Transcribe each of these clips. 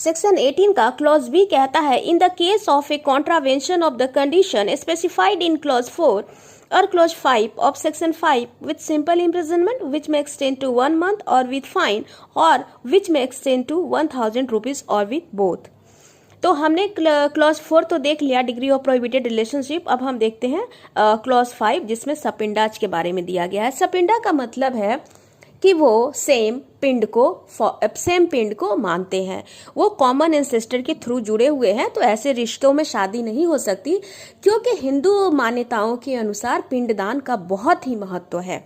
Section 18 का clause B कहता है in the case of A contravention of the condition specified in clause 4 or clause 5 of section 5 with simple imprisonment which may extend to 1 month or with fine or which may extend to 1000 rupees or with both। तो हमने clause 4 तो देख लिया, degree of prohibited relationship. अब हम देखते हैं clause 5 जिसमें सपिंडाज के बारे में दिया गया है। सपिंडा का मतलब है कि वो सेम पिंड को मानते हैं, वो कॉमन एंसेस्टर के थ्रू जुड़े हुए हैं। तो ऐसे रिश्तों में शादी नहीं हो सकती क्योंकि हिंदू मान्यताओं के अनुसार पिंडदान का बहुत ही महत्व है।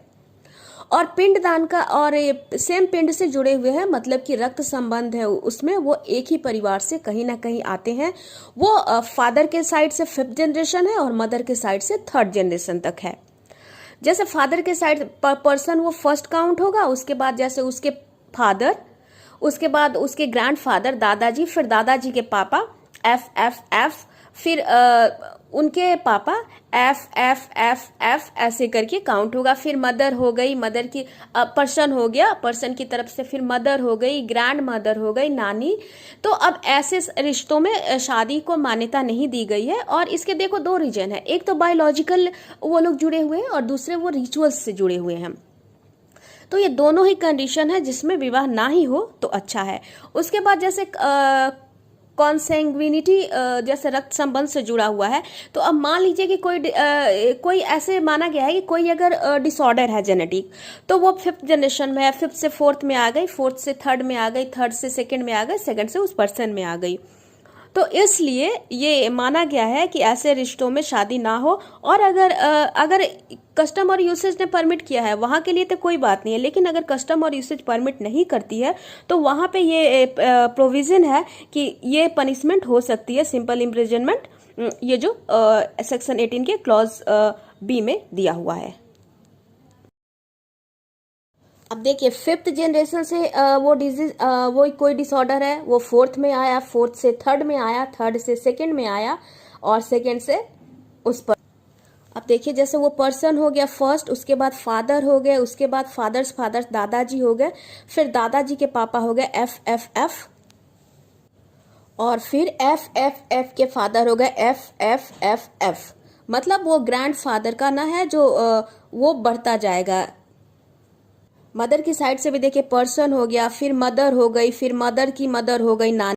और पिंडदान का और सेम पिंड से जुड़े हुए हैं मतलब कि रक्त संबंध है उसमें, वो एक ही परिवार से कहीं ना कहीं आते हैं। वो फादर के साइड से 5th जनरेशन है और मदर के साइड से 3rd जनरेशन तक है। जैसे फादर के साइड पर्सन वो फर्स्ट काउंट होगा, उसके बाद जैसे उसके फादर, उसके बाद उसके ग्रैंडफादर दादाजी, फिर दादाजी के पापा एफ एफ एफ, फिर उनके पापा एफ एफ एफ एफ, ऐसे करके काउंट होगा। फिर मदर हो गई, मदर की पर्सन हो गया, पर्सन की तरफ से फिर मदर हो गई, ग्रैंड मदर हो गई, नानी। तो अब ऐसे रिश्तों में शादी को मान्यता नहीं दी गई है। और इसके देखो 2 रीजन है, एक तो बायोलॉजिकल वो लोग जुड़े हुए हैं और दूसरे वो रिचुअल्स से जुड़े हुए हैं। तो ये दोनों ही कंडीशन है जिसमें विवाह ना ही हो तो अच्छा है। उसके बाद जैसे कॉन्सेंग्विनिटी जैसे रक्त संबंध से जुड़ा हुआ है। तो अब मान लीजिए कि कोई ऐसे माना गया है कि कोई अगर डिसऑर्डर है जेनेटिक, तो वो 5th जनरेशन में है, 5th से 4th में आ गई, 4th से 3rd में आ गई, 3rd से 2nd में आ गई, 2nd से उस पर्सन में आ गई। तो इसलिए ये माना गया है कि ऐसे रिश्तों में शादी ना हो। और अगर कस्टम और यूसेज ने परमिट किया है वहाँ के लिए तो कोई बात नहीं है, लेकिन अगर कस्टम और यूसेज परमिट नहीं करती है तो वहाँ पे ये प्रोविजन है कि ये पनिशमेंट हो सकती है, सिंपल इम्प्रिजनमेंट, ये जो सेक्शन 18 के क्लॉज बी में दिया हुआ है। अब देखिए 5th जनरेशन से वो डिजीज वो कोई डिसऑर्डर है, वो 4th में आया, 4th से 3rd में आया, 3rd से 2nd में आया और 2nd से उस पर। अब देखिए जैसे वो पर्सन हो गया फर्स्ट, उसके बाद फादर हो गए, उसके बाद फादर्स दादाजी हो गए, फिर दादाजी के पापा हो गए एफ एफ एफ, और फिर एफ एफ एफ के फादर हो गए एफ एफ एफ एफ। मतलब वो ग्रैंड फादर का ना है जो वो बढ़ता जाएगा। मदर की साइड से भी देखिए पर्सन हो गया, फिर मदर हो गई, फिर मदर की मदर हो गई नानी।